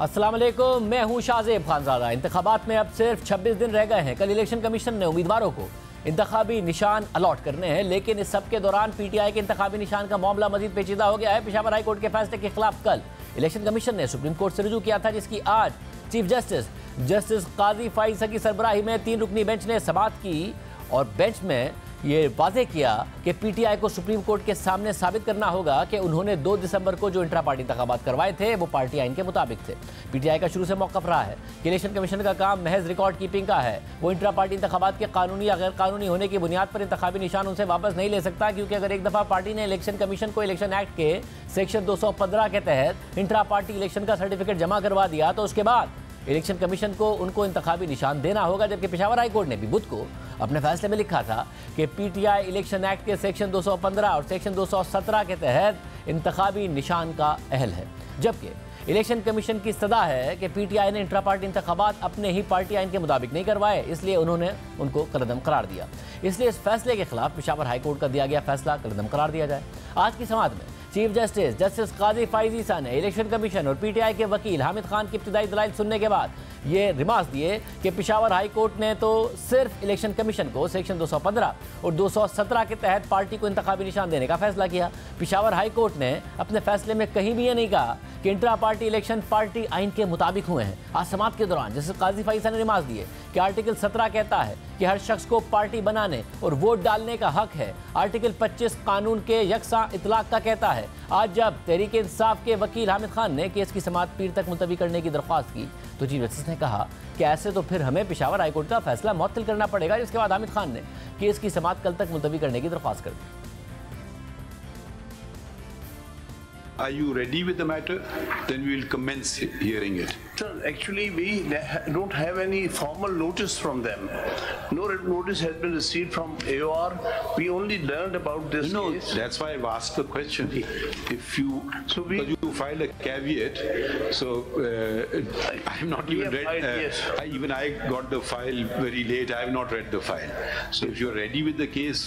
अस्सलाम वालेकुम, मैं हूं शाहजेब खानजादा। इंतखाबात में अब सिर्फ 26 दिन रह गए हैं। कल इलेक्शन कमीशन ने उम्मीदवारों को इंतखाबी निशान अलॉट करने हैं, लेकिन इस सब के दौरान पीटीआई के इंतखाबी निशान का मामला मजीद पेचीदा हो गया है। पेशावर हाई कोर्ट के फैसले के खिलाफ कल इलेक्शन कमीशन ने सुप्रीम कोर्ट से रुजू किया था, जिसकी आज चीफ जस्टिस काजी फाइज की सरबराही में 3 रुकनी बेंच ने समाअत की और बेंच में ये वाज़ेह किया कि पीटीआई को सुप्रीम कोर्ट के सामने साबित करना होगा कि उन्होंने 2 दिसंबर को जो इंट्रा पार्टी इंतखाबात करवाए थे वो पार्टी आइन के मुताबिक थे। पीटीआई का शुरू से मौक़िफ़ रहा है कि इलेक्शन कमीशन का काम महज रिकॉर्ड कीपिंग का है। वो इंट्रा पार्टी इंतखाबात के कानूनी या गैर कानूनी होने की बुनियाद पर इंतखाबी निशान उनसे वापस नहीं ले सकता, क्योंकि अगर एक दफ़ा पार्टी ने इलेक्शन कमीशन को इलेक्शन एक्ट के सेक्शन 215 के तहत इंट्रा पार्टी इलेक्शन का सर्टिफिकेट जमा करवा दिया तो उसके बाद इलेक्शन कमीशन को उनको इंतखाबी निशान देना होगा। जबकि पेशावर हाई कोर्ट ने भी बुध को अपने फैसले में लिखा था कि पीटीआई इलेक्शन एक्ट के सेक्शन 215 और सेक्शन 217 के तहत इंतखाबी निशान का अहल है। जबकि इलेक्शन कमीशन की सदा है कि पीटीआई ने इंट्रा पार्टी इंतखाबात अपने ही पार्टी आइन के मुताबिक नहीं करवाए, इसलिए उन्होंने उनको कलअदम करार दिया। इसलिए इस फैसले के खिलाफ पेशावर हाई कोर्ट का दिया गया फैसला कलअदम करार दिया जाए। आज की समाअत में चीफ जस्टिस काजी फाइज ने इलेक्शन कमीशन और पीटीआई के वकील हामिद खान की इब्तिदाई दलाइल सुनने के बाद ये रिमार्क्स दिए कि पेशावर हाई कोर्ट ने तो सिर्फ इलेक्शन कमीशन को सेक्शन 215 और 217 के तहत पार्टी को इंतखाबी निशान देने का फैसला किया। पेशावर हाई कोर्ट ने अपने फैसले में कहीं भी ये नहीं कहा कि इंट्रा पार्टी इलेक्शन पार्टी आइन के मुताबिक हुए हैं। आज समाअत के दौरान जस्टिस काजी फाइज ने रिमार्क्स दिए कि आर्टिकल 17 कहता है कि हर शख्स को पार्टी बनाने और वोट डालने का हक है। आर्टिकल 25 कानून के यकसा इतलाक का कहता है। आज जब तहरीक इंसाफ के वकील हामिद खान ने केस की समाअत पीर तक मुलतवी करने की दरख्वास्त की तो चीफ जस्टिस ने कहा कि ऐसे तो फिर हमें पेशावर हाई कोर्ट का फैसला मुअत्तल करना पड़ेगा। जिसके बाद हामिद खान ने केस की समाअत कल तक मुलतवी करने की दरख्वास्त कर दी। Are you ready with the matter? Then we will commence hearing it. Sir, actually we don't have any formal notice from them. No notice has been received from AOR. We only learned about this case. No, that's why I've asked the question. If you, because you filed a caveat, so I have not even read. Yes. I got the file very late. I have not read the file. So if you're ready with the case,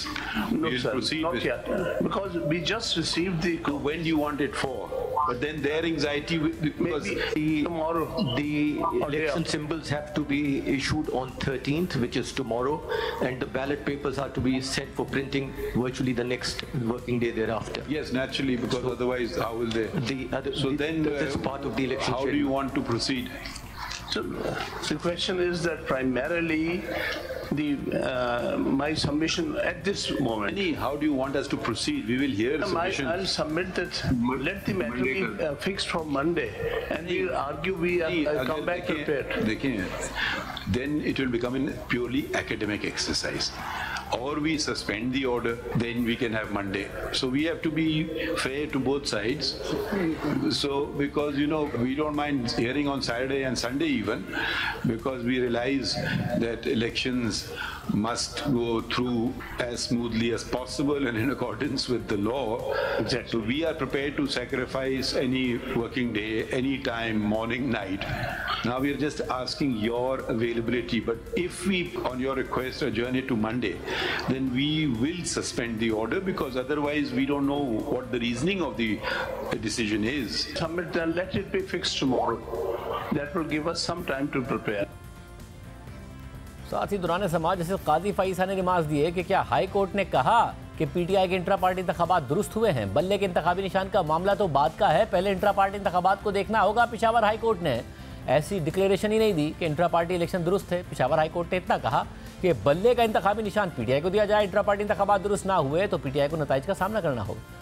no, we'll sir, proceed. Not yet. Because we just received the. So when do you want it for? But then their anxiety, because tomorrow. The election symbols have to be issued on 13th, which is tomorrow, and the ballot papers are to be sent for printing virtually the next working day thereafter. Yes, naturally, because otherwise how will they? This part of the election. How do you want to proceed? So the question is that primarily my submission at this moment. How do you want us to proceed? We will hear submissions. I'll submit that. Let the matter be fixed for Monday, and we'll argue. I'll come back prepared. Then it will become a purely academic exercise. Or we suspend the order, then we can have Monday. So we have to be fair to both sides. So because we don't mind hearing on Saturday and Sunday even, because we realize that elections must go through as smoothly as possible and in accordance with the law. Exactly. So we are prepared to sacrifice any working day, any time, morning, night. Now we are just asking your availability, but if we, on your request, adjourn it to Monday, then we will suspend the order, because otherwise we don't know what the reasoning of the decision is. Submit and let it be fixed tomorrow. That will give us some time to prepare. साथ ही दौरान समाज जैसे काजी फाइसा ने remarks दिए कि क्या high court ने कहा कि पीटीआई के इंट्रा पार्टी इंतखाबात दुरुस्त हुए हैं। बल्ले के इंतखाबी निशान का मामला तो बाद का है, पहले इंट्रा पार्टी इंतखाबात को देखना होगा। पेशावर हाई कोर्ट ने ऐसी डिक्लेरेशन ही नहीं दी कि इंट्रा पार्टी इलेक्शन दुरुस्त है। पेशावर हाई कोर्ट ने इतना कहा कि बल्ले का इंतखाबी निशान पीटीआई को दिया जाए, इंट्रा पार्टी इंतखाबात दुरुस्त ना हुए तो पीटीआई को नताइज का सामना करना होगा।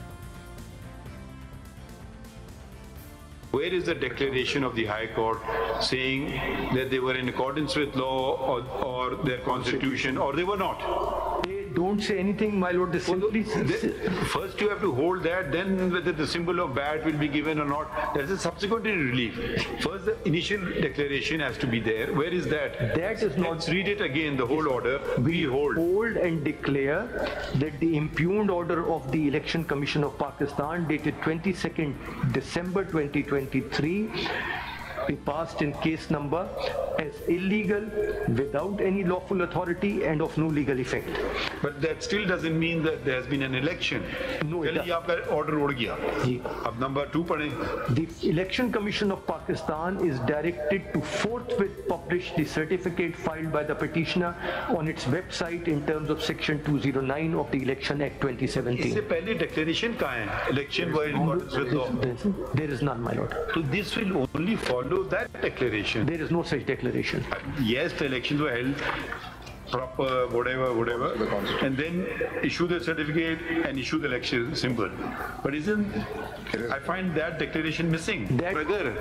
Where is the declaration of the High Court saying that they were in accordance with law or their constitution, or they were not? They don't say anything, my lord. First you have to hold that, then whether the symbol of bat will be given or not, that's a subsequent relief. First the initial declaration has to be there. Where is that? That is not. Let's read it again, the whole order. We hold and declare that the impugned order of the Election Commission of Pakistan dated 22nd December 2023 be passed in case number as illegal, without any lawful authority and of no legal effect. But that still doesn't mean that there has been an election. No, चलिए आपका order उड़ गया। अब number 2 पढ़ें। The Election Commission of Pakistan is directed to forthwith publish the certificate filed by the petitioner on its website in terms of Section 209 of the Election Act 2017. इससे पहले declaration कहाँ है? Election were in accordance with law. There is none, my lord. So this will only follow that declaration. There is no such declaration. Yes, the elections were held proper, whatever, and then issue the certificate and issue the election symbol. But I find that declaration missing. अगर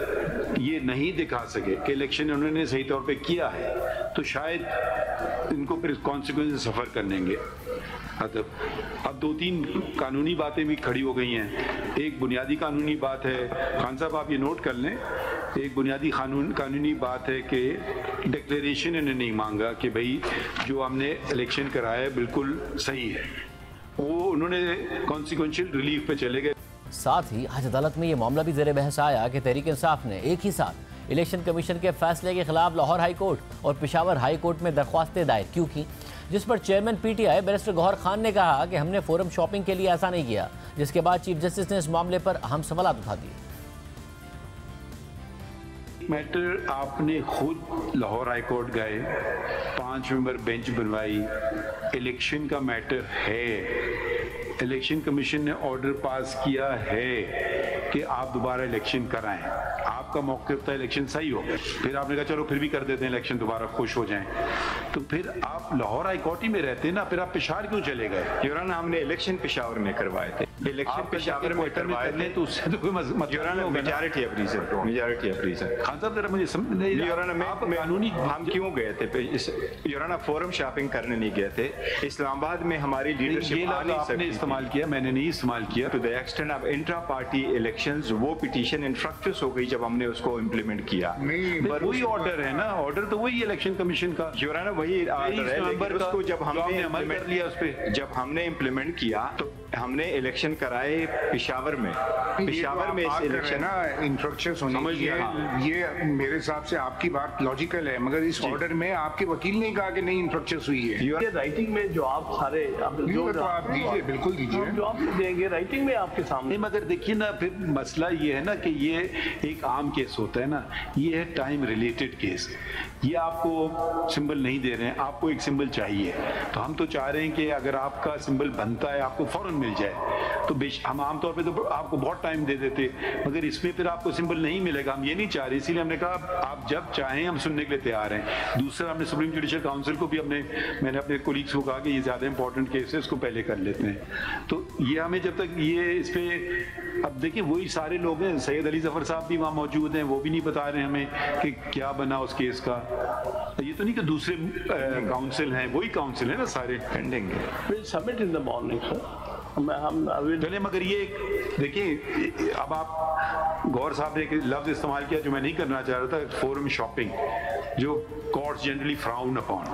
ये नहीं दिखा सके कि election उन्होंने सही तौर पे किया है, तो शायद इनको फिर कॉन्सिक्वेंस सफर करनेंगे। अब 2-3 कानूनी बातें भी खड़ी हो गई हैं। एक बुनियादी कानूनी बात है, खान साहब आप ये नोट कर लें, एक बुनियादी कानूनी बात है कि डिक्लेरेशन इन्होंने नहीं मांगा कि भाई जो हमने इलेक्शन कराया है बिल्कुल सही है, वो उन्होंने कॉन्सिक्वेंशियल रिलीफ पे चले गए। साथ ही आज अदालत में ये मामला भी ज़ेर बहस आया कि तहरीक इंसाफ ने एक ही साथ इलेक्शन कमीशन के फैसले के खिलाफ लाहौर हाई कोर्ट और पेशावर हाई कोर्ट में दरख्वास्तें दायर क्यों की, जिस पर chairman PTI barrister Gohar Khan ने कहा कि हमने फोरम शॉपिंग के लिए ऐसा नहीं किया, जिसके बाद चीफ जस्टिस ने इस मामले पर अहम सवाल उठा दिए। मैटर आपने खुद लाहौर हाई कोर्ट गए, 5 मेंबर बेंच बनवाई, इलेक्शन का मैटर है, इलेक्शन कमीशन ने ऑर्डर पास किया है कि आप दोबारा इलेक्शन कराएं, आपका मौक़िफ़ था इलेक्शन सही हो, फिर आपने कहा चलो फिर भी कर देते हैं इलेक्शन, दोबारा खुश हो जाएं, तो फिर आप लाहौर हाई कोर्ट ही में रहते ना, फिर आप पेशावर क्यों चले गए? योराना हमने इलेक्शन पेशावर में करवाए थे, इलेक्शन पेशावर में करवाए थे, तो उससे तो कोई मतलब मेजॉरिटी ऑफ रीजन खान साहब जरा मुझे समझ नहीं, योराना में कानूनी हम क्यों गए थे योराना? फोरम शॉपिंग करने नहीं गए थे, इस्लामाबाद में हमारी लीडरशिप आपने इस्तेमाल किया, मैंने नहीं इस्तेमाल किया। To the extent of intra party elections वो पिटीशन इनफ्रक्चुअस हो गई जब हमने उसको इम्प्लीमेंट किया। पर वही ऑर्डर है ना, ऑर्डर तो वही इलेक्शन कमीशन का, योराना वही ऑर्डर है, लेकिन उसको जब हमने अमल कर लिया उस पे, जब हमने इम्प्लीमेंट किया तो हमने इलेक्शन कराए पेशावर में इस इलेक्शन ना इंफ्रक्शंस होने की, ये मेरे हिसाब से आपकी बात लॉजिकल है, मगर इस ऑर्डर में आपके वकील ने कहा कि नहीं इंफ्रक्शंस हुई है। ये राइटिंग में जो आप सारे तो आप दीजिए, बिल्कुल दीजिए, जो आप देंगे राइटिंग में आपके सामने। मगर देखिए ना, फिर मसला ये है ना कि ये एक आम केस होता है ना, ये है टाइम रिलेटेड केस, ये आपको सिंबल नहीं दे रहे हैं, आपको एक सिंबल चाहिए, तो हम तो चाह रहे हैं कि अगर आपका सिंबल बनता है आपको फौरन मिल जाए, तो हम आमतौर पे तो आपको बहुत टाइम दे देते, मगर इसमें फिर आपको सिंबल नहीं मिलेगा, हम ये नहीं चाह रहे, इसीलिए हमने कहा आप जब चाहें हम सुनने के लिए तैयार हैं। दूसरा, हमने सुप्रीम जुडिशियल काउंसिल को भी मैंने अपने कोलीग्स को कहा कि ये ज़्यादा इंपॉर्टेंट केस है, इसको पहले कर लेते हैं, तो ये हमें जब तक ये इस पर, अब देखिए वही सारे लोग हैं, सैयद अली जफर साहब भी वहाँ मौजूद हैं, वो भी नहीं बता रहे हमें कि क्या बना उस केस का, ये तो नहीं कि दूसरे काउंसिल हैं, वही काउंसिल है ना सारे, पेंडिंग है। Submit in the morning sir, हम चले, मगर ये देखिए, अब आप गौर साहब ने एक लफ्ज इस्तेमाल किया जो मैं नहीं करना चाह रहा था, फोरम शॉपिंग, जो कोर्ट्स जनरली फ्राउन अपॉन,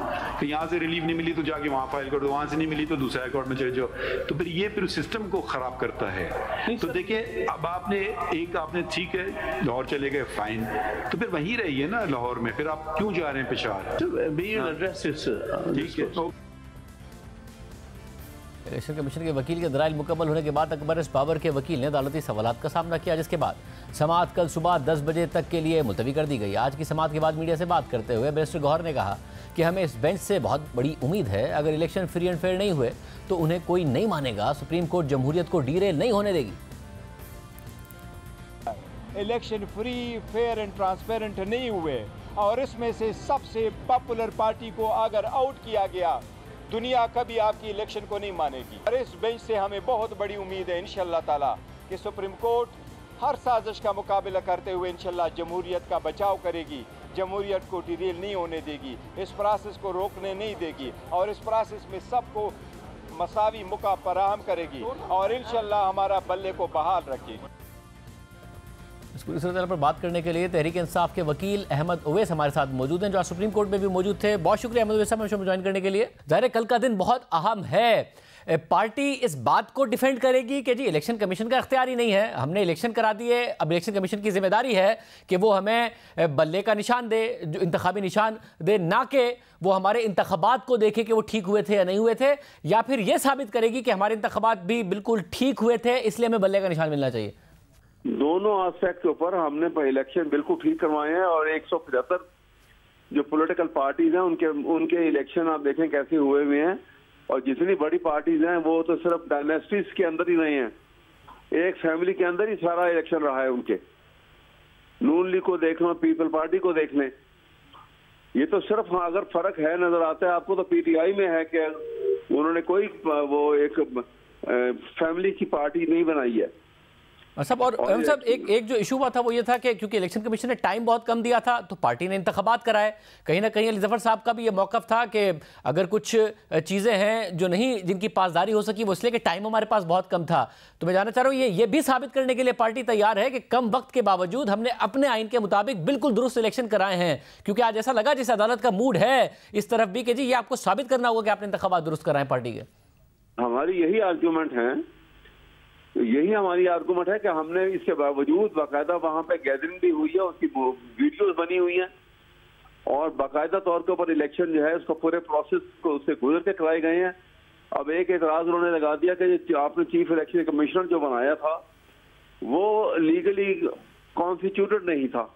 तो यहाँ से रिलीफ नहीं मिली तो जाके वहाँ फाइल कर दो, वहाँ से नहीं मिली तो दूसरे कोर्ट में चले जाओ, तो फिर ये फिर सिस्टम को खराब करता है। तो देखिए, अब आपने ठीक है लाहौर चले गए, फाइन, तो फिर वहीं रहिए ना लाहौर में, फिर आप क्यों जा रहे हैं पेशावर? ठीक है। इलेक्शन कमीशन के वकील के दलाइल मुकम्मल होने के बाद अकबर पावर के वकील ने अदालती सवालात का सामना किया, जिसके बाद समाअत कल सुबह 10 बजे तक के लिए मुलतवी कर दी गई। आज की समाअत के बाद मीडिया से बात करते हुए बैरिस्टर गौहर ने कहा कि हमें इस बेंच से बहुत बड़ी उम्मीद है, अगर इलेक्शन फ्री एंड फेयर नहीं हुए तो उन्हें कोई नहीं मानेगा, सुप्रीम कोर्ट जमहूरियत को डीरेल नहीं होने देगी। Election free fair and transparent नहीं हुए और इसमें से सबसे पॉपुलर पार्टी को अगर आउट किया गया, दुनिया कभी आपकी इलेक्शन को नहीं मानेगी। और इस बेंच से हमें बहुत बड़ी उम्मीद है इंशाल्लाह ताला कि सुप्रीम कोर्ट हर साजिश का मुकाबला करते हुए इंशाल्लाह जमहूरियत का बचाव करेगी, जमहूरियत को डिरेल नहीं होने देगी, इस प्रोसेस को रोकने नहीं देगी और इस प्रोसेस में सबको मसावी मौका फराहम करेगी और इंशाल्लाह हमारा बल्ले को बहाल रखेगी। इस पूरी सूरत पर बात करने के लिए तहरीक इंसाफ के वकील अहमद उवैस हमारे साथ मौजूद हैं, जो आज सुप्रीम कोर्ट में भी मौजूद थे। बहुत शुक्रिया अहमद उवैस साहब, शो में ज्वाइन करने के लिए। ज़ाहिर है कल का दिन बहुत अहम है। पार्टी इस बात को डिफेंड करेगी कि जी इलेक्शन कमीशन का इख्तियार ही नहीं है, हमने इलेक्शन करा दिए, अब इलेक्शन कमीशन की जिम्मेदारी है कि वो हमें बल्ले का निशान दे, जो इंतखाबी निशान दे, ना कि वो हमारे इंतखाबात को देखे कि वो ठीक हुए थे या नहीं हुए थे, या फिर ये साबित करेगी कि हमारे इंतखाबात भी बिल्कुल ठीक हुए थे इसलिए हमें बल्ले का निशान मिलना चाहिए? दोनों एस्पेक्ट के ऊपर हमने इलेक्शन बिल्कुल ठीक करवाए हैं और 175 जो पॉलिटिकल पार्टीज हैं उनके इलेक्शन आप देखें कैसे हुए हुए हैं, और जितनी बड़ी पार्टीज हैं वो तो सिर्फ डायनेस्टीज के अंदर ही नहीं है, एक फैमिली के अंदर ही सारा इलेक्शन रहा है उनके। नून लीग को देख लो, पीपल पार्टी को देख लें, ये तो सिर्फ अगर फर्क है नजर आता है आपको तो पीटीआई में है कि उन्होंने कोई वो एक फैमिली की पार्टी नहीं बनाई है। सब और सब एक जो इशू हुआ था वो ये था कि क्योंकि इलेक्शन कमीशन ने टाइम बहुत कम दिया था तो पार्टी ने इंतखाबात कराए। कहीं ना कहीं अली ज़फ़र साहब का भी ये मौक़िफ़ था कि अगर कुछ चीज़ें हैं जो नहीं जिनकी पासदारी हो सकी वो इसलिए कि टाइम हमारे पास बहुत कम था। तो मैं जानना चाह रहा हूँ ये भी साबित करने के लिए पार्टी तैयार है कि कम वक्त के बावजूद हमने अपने आइन के मुताबिक बिल्कुल दुरुस्त इलेक्शन कराए हैं, क्योंकि आज ऐसा लगा जैसे अदालत का मूड है इस तरफ भी कि जी ये आपको साबित करना होगा कि आपने इंतखाबात दुरुस्त कराए पार्टी के। हमारी यही आर्गूमेंट है, यही हमारी आर्गूमेंट है कि हमने इसके बावजूद बाकायदा वहां पे गैदरिंग भी हुई है, उसकी वीडियोस बनी हुई हैं और बाकायदा तौर के ऊपर इलेक्शन जो है उसका पूरे प्रोसेस को उससे गुजर के कराए गए हैं। अब एक एतराज उन्होंने लगा दिया कि आपने चीफ इलेक्शन कमिश्नर जो बनाया था वो लीगली कॉन्स्टिट्यूटेड नहीं था।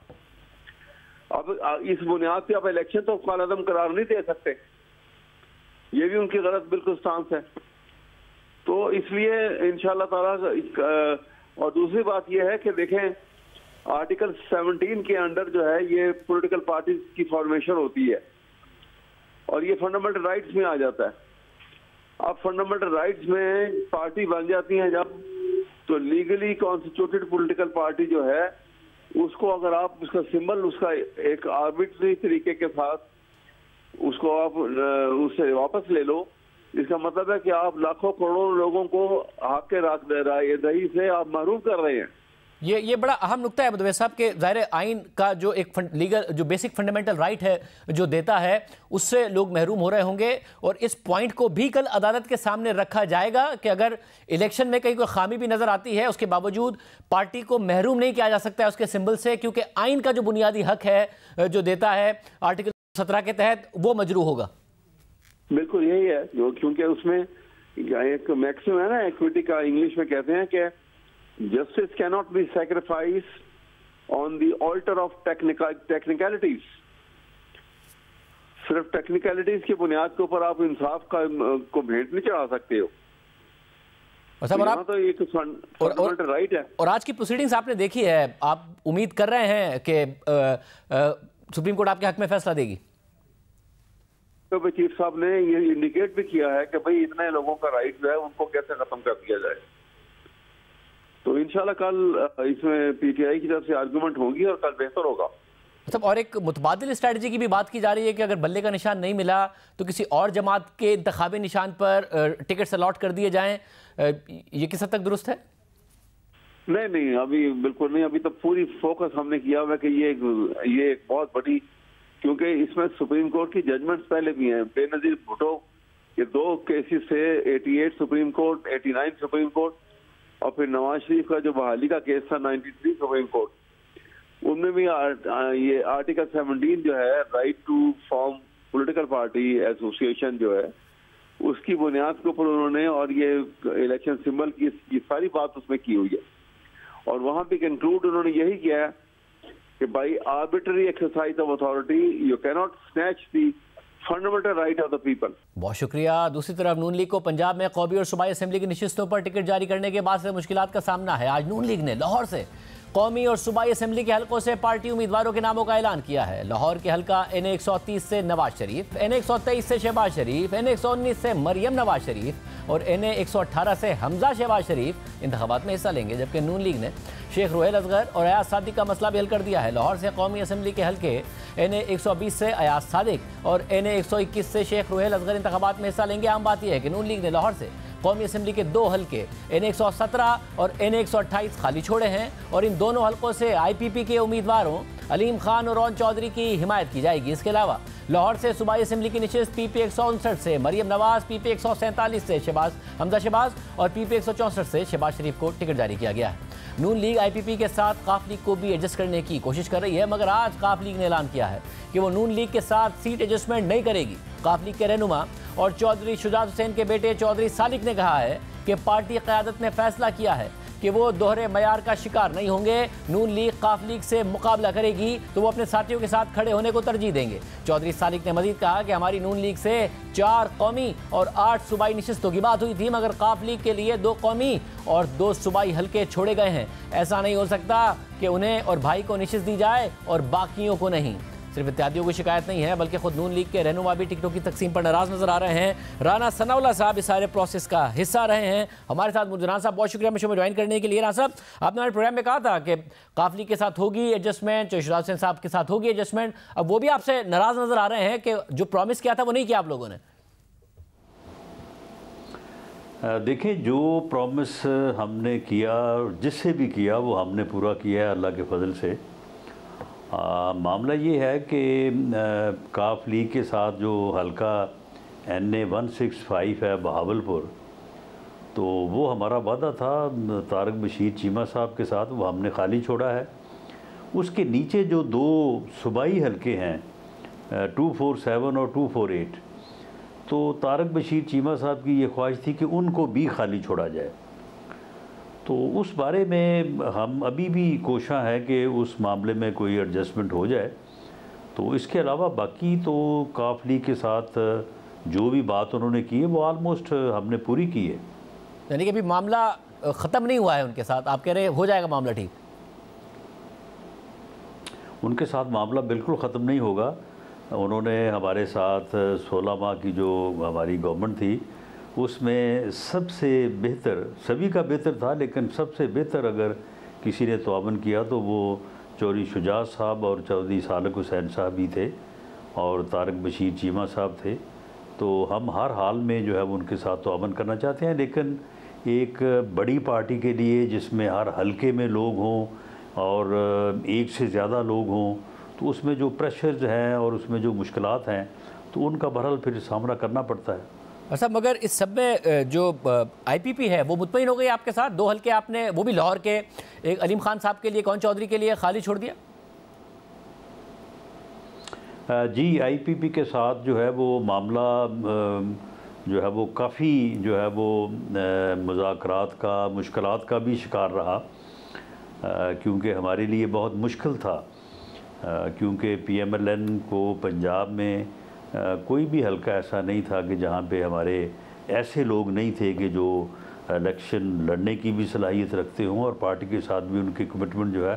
अब इस बुनियाद पे आप इलेक्शन तो कालअदम करार नहीं दे सकते, ये भी उनकी गलत बिल्कुल स्टांस है। तो इसलिए इंशाअल्लाह ताला, और दूसरी बात यह है कि देखें आर्टिकल 17 के अंडर जो है ये पॉलिटिकल पार्टी की फॉर्मेशन होती है और ये फंडामेंटल राइट्स में आ जाता है। अब फंडामेंटल राइट्स में पार्टी बन जाती है जब, तो लीगली कॉन्स्टिट्यूटेड पॉलिटिकल पार्टी जो है उसको अगर आप उसका सिंबल उसका एक आर्बिट्री तरीके के साथ उसको आप उससे वापस ले लो, इसका मतलब है कि आप लाखों करोड़ों लोगों को हक के रही से आप महरूम कर रहे हैं। ये बड़ा अहम नुक्ता है मुदव्विर साहब के ज़ाहिर आइन का जो एक लीगल जो बेसिक फंडामेंटल राइट है जो देता है उससे लोग महरूम हो रहे होंगे, और इस पॉइंट को भी कल अदालत के सामने रखा जाएगा कि अगर इलेक्शन में कहीं कोई खामी भी नजर आती है उसके बावजूद पार्टी को महरूम नहीं किया जा सकता है उसके सिंबल से, क्योंकि आइन का जो बुनियादी हक है जो देता है आर्टिकल 17 के तहत वो मजरू होगा। बिल्कुल यही है जो, क्योंकि उसमें एक मैक्सिमम है ना इक्विटी का, इंग्लिश में कहते हैं कि justice can not be sacrifice on the alter of technicalities. सिर्फ टेक्निकलिटीज की बुनियाद के ऊपर आप इंसाफ को भेंट नहीं चढ़ा सकते हो। तो एक फंडामेंटल राइट है। और आज की प्रोसीडिंग्स आपने देखी है, आप उम्मीद कर रहे हैं कि सुप्रीम कोर्ट आपके हक में फैसला देगी? तो चीफ साहब ने ये इंडिकेट भी किया है कि भाई इतने लोगों का राइट जो है उनको कैसे खत्म कर दिया जाए। तो इंशाल्लाह कल इसमें पीटीआई की तरफ से आर्गुमेंट होगी और कल बेहतर होगा। मतलब और एक मुतबादिल स्ट्रेटजी की भी बात की जा रही है कि अगर बल्ले का निशान नहीं मिला तो किसी और जमात के इंतखाबी निशान पर टिकट्स अलॉट कर दिए जाएं, ये किस हद तक दुरुस्त है? नहीं, अभी बिल्कुल नहीं। अभी तो पूरी फोकस हमने किया हुआ कि ये एक बहुत बड़ी, क्योंकि इसमें सुप्रीम कोर्ट की जजमेंट्स पहले भी हैं। बेनजीर भुट्टो के 2 केसेस से 88 सुप्रीम कोर्ट, 89 सुप्रीम कोर्ट, और फिर नवाज शरीफ का जो बहाली का केस था 93 सुप्रीम कोर्ट, उनमें भी ये आर्टिकल 17 जो है right to form political party association जो है उसकी बुनियाद के ऊपर उन्होंने, और ये इलेक्शन सिंबल की सारी बात उसमें की हुई है। और वहां भी कंक्लूड उन्होंने यही किया है कि by arbitrary exercise of authority you can not snatch the fundamental right of the people. बहुत शुक्रिया। दूसरी तरफ नून लीग को पंजाब में कौमी और सूबाई असेंबली की नशिस्तों पर टिकट जारी करने के बाद से मुश्किलात का सामना है। आज नून लीग ने लाहौर से कौमी और सूबाई असेंबली के हलकों से पार्टी उम्मीदवारों के नामों का ऐलान किया है। लाहौर के हलका NA 130 से नवाज शरीफ, NA 123 से शहबाज शरीफ, NA 119 से मरियम नवाज शरीफ और NA 118 से हमजा शहबाज शरीफ इंतखाबात में हिस्सा लेंगे, जबकि नून लीग ने शेख रुहेल असगर और अयाज सादिक का मसला भी हल कर दिया है। लाहौर से कौमी असेंबली के हलके NA 120 से अयाज सादिक और NA 121 से शेख रुहेल असगर इंतखाबात में हिस्सा लेंगे। आम बात यह है कि नून लीग ने लाहौर से कौमी असेंबली के 2 हलके NA 117 और NA 128 खाली छोड़े हैं और इन दोनों हलकों से IPP के उम्मीदवारों अलीम खान और रौन चौधरी की हिमायत की जाएगी। इसके अलावा लाहौर से सूबाई असम्बली की नशिस्त PP 159 से मरियम नवाज, PP 147 से हमजा शहबाज और PP 164 से शहबाज शरीफ को टिकट जारी किया गया है। नून लीग IPP के साथ काफ लीग को भी एडजस्ट करने की कोशिश कर रही है, मगर आज काफ लीग ने ऐलान किया है कि वो नून लीग के साथ सीट एडजस्टमेंट नहीं करेगी। काफ लीग के रहनुमा और चौधरी शुजात हुसैन के बेटे चौधरी सालिक ने कहा है कि पार्टी क़यादत ने फैसला किया है कि वो दोहरे मयार का शिकार नहीं होंगे। नून लीग काफ लीग से मुकाबला करेगी तो वो अपने साथियों के साथ खड़े होने को तरजीह देंगे। चौधरी सालिक ने मजीद कहा कि हमारी नून लीग से 4 कौमी और 8 सूबाई नशिस्तों की बात हुई थी, मगर काफ लीग के लिए 2 कौमी और 2 सूबाई हल्के छोड़े गए हैं। ऐसा नहीं हो सकता कि उन्हें और भाई को नशिस्त दी जाए और बाकियों को नहीं। सिर्फ इत्तेहादियों की शिकायत नहीं है, बल्कि खुद नून लीग के रहनुमा भी टिकटों की तकसीम पर नाराज नजर आ रहे हैं। राना सनाउल्लाह साहब इस सारे प्रोसेस का हिस्सा रहे हैं। हमारे साथ मुजरान साहब, बहुत शुक्रिया शो में ज्वाइन करने के लिए। राना साहब, आपने हमारे प्रोग्राम में कहा था कि काफ लीग के साथ होगी एडजस्टमेंट, शुजात हुसैन साहब के साथ होगी एडजस्टमेंट, अब वो भी आपसे नाराज नजर आ रहे हैं कि जो प्रॉमिस किया था वो नहीं किया आप लोगों ने। देखें, जो प्रॉमिस हमने किया, जिससे भी किया, वो हमने पूरा किया है अल्लाह के फजल से। मामला ये है कि काफ लीग के साथ जो हल्का NA 165 है बहावलपुर, तो वो हमारा वादा था तारक बशीर चीमा साहब के साथ, वो हमने खाली छोड़ा है। उसके नीचे जो 2 सूबाई हल्के हैं 247 और 248, तो तारक बशीर चीमा साहब की ये ख्वाहिश थी कि उनको भी खाली छोड़ा जाए। तो उस बारे में हम अभी भी कोशिश है कि उस मामले में कोई एडजस्टमेंट हो जाए। तो इसके अलावा बाकी तो काफ लीग के साथ जो भी बात उन्होंने की है वो ऑलमोस्ट हमने पूरी की है। यानी कि अभी मामला ख़त्म नहीं हुआ है उनके साथ, आप कह रहे हो जाएगा मामला ठीक? उनके साथ मामला बिल्कुल ख़त्म नहीं होगा। उन्होंने हमारे साथ 16 माह की जो हमारी गवर्नमेंट थी उसमें सबसे बेहतर, सभी का बेहतर था, लेकिन सबसे बेहतर अगर किसी ने तआवुन किया तो वो चौधरी शुजात साहब और चौधरी सालिक हुसैन साहब ही थे और तारक बशीर चीमा साहब थे। तो हम हर हाल में जो है वो उनके साथ तआवुन करना चाहते हैं, लेकिन एक बड़ी पार्टी के लिए जिसमें हर हलके में लोग हों और एक से ज़्यादा लोग हों, तो उसमें जो प्रेशर्स हैं और उसमें जो मुश्किलात हैं तो उनका बहरहाल फिर सामना करना पड़ता है। अच्छा, मगर इस सब में जो IPP है वो मुतमईन हो गई आपके साथ? 2 हल्के आपने, वो भी लाहौर के, एक अलीम खान साहब के लिए, कौन चौधरी के लिए खाली छोड़ दिया? जी, IPP के साथ जो है वो मामला जो है वो काफ़ी जो है वो मुज़ाकरात का, मुश्किलात का भी शिकार रहा, क्योंकि हमारे लिए बहुत मुश्किल था, क्योंकि PMLN को पंजाब में कोई भी हल्का ऐसा नहीं था कि जहाँ पे हमारे ऐसे लोग नहीं थे कि जो इलेक्शन लड़ने की भी सलाहियत रखते हों और पार्टी के साथ भी उनकी कमिटमेंट जो है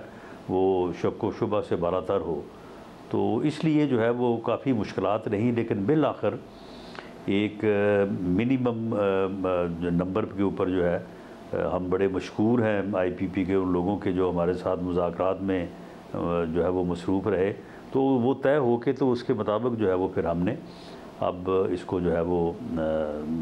वो शक व शुबा से बालातर हो। तो इसलिए जो है वो काफ़ी मुश्किलात रहीं, लेकिन बिल आखिर एक मिनिमम नंबर के ऊपर जो है हम बड़े मशकूर हैं IPP के उन लोगों के जो हमारे साथ मुज़ाकरात में जो है वो मसरूफ़ रहे। तो वो तय हो के तो उसके मुताबिक जो है वो फिर हमने अब इसको जो है वो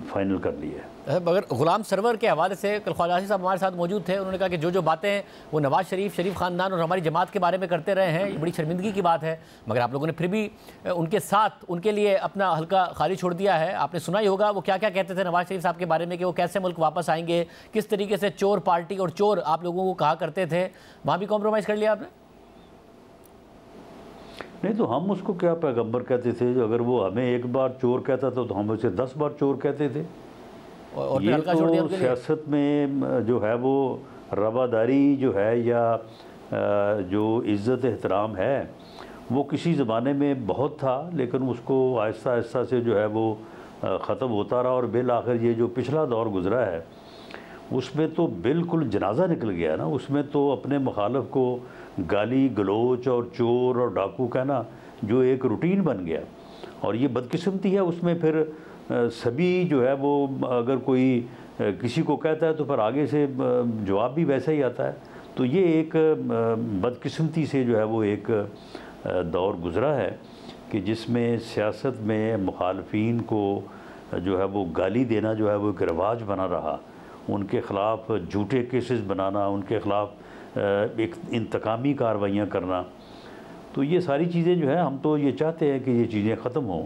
फाइनल कर लिया है। मगर ग़ुलाम सरवर के हवाले से कल ख्वाजा साहब हमारे साथ मौजूद थे, उन्होंने कहा कि जो बातें वो नवाज़ शरीफ ख़ानदान और हमारी जमात के बारे में करते रहे हैं, ये बड़ी शर्मिंदगी की बात है, मगर आप लोगों ने फिर भी उनके साथ उनके लिए अपना हल्का खाली छोड़ दिया है। आपने सुना ही होगा वो क्या क्या कहते थे नवाज़ शरीफ साहब के बारे में कि वो कैसे मुल्क वापस आएंगे, किस तरीके से चोर पार्टी और चोर आप लोगों को कहा करते थे। वहाँ भी कॉम्प्रोमाइज़ कर लिया आपने? नहीं, तो हम उसको क्या पैगंबर कहते थे? अगर वो हमें एक बार चोर कहता था तो हम उसे 10 बार चोर कहते थे। और ये तो सियासत में जो है वो रवादारी जो है या जो इज़्ज़त एहतराम है वो किसी ज़माने में बहुत था, लेकिन उसको आहिस्ता आहिस्ता से जो है वो ख़त्म होता रहा और बिल आखिर ये जो पिछला दौर गुज़रा है उसमें तो बिल्कुल जनाजा निकल गया ना। उसमें तो अपने मुखालिफ को गाली गलोच और चोर और डाकू कहना जो एक रूटीन बन गया, और ये बदकिस्मती है। उसमें फिर सभी जो है वो अगर कोई किसी को कहता है तो फिर आगे से जवाब भी वैसा ही आता है। तो ये एक बदकिस्मती से जो है वो एक दौर गुज़रा है कि जिसमें सियासत में मुखालफीन को जो है वो गाली देना जो है वो एक रिवाज बना रहा, उनके ख़िलाफ़ झूठे केसेस बनाना, उनके ख़िलाफ़ एक इंतकामी कार्रवाइयाँ करना। तो ये सारी चीज़ें जो है, हम तो ये चाहते हैं कि ये चीज़ें ख़त्म हों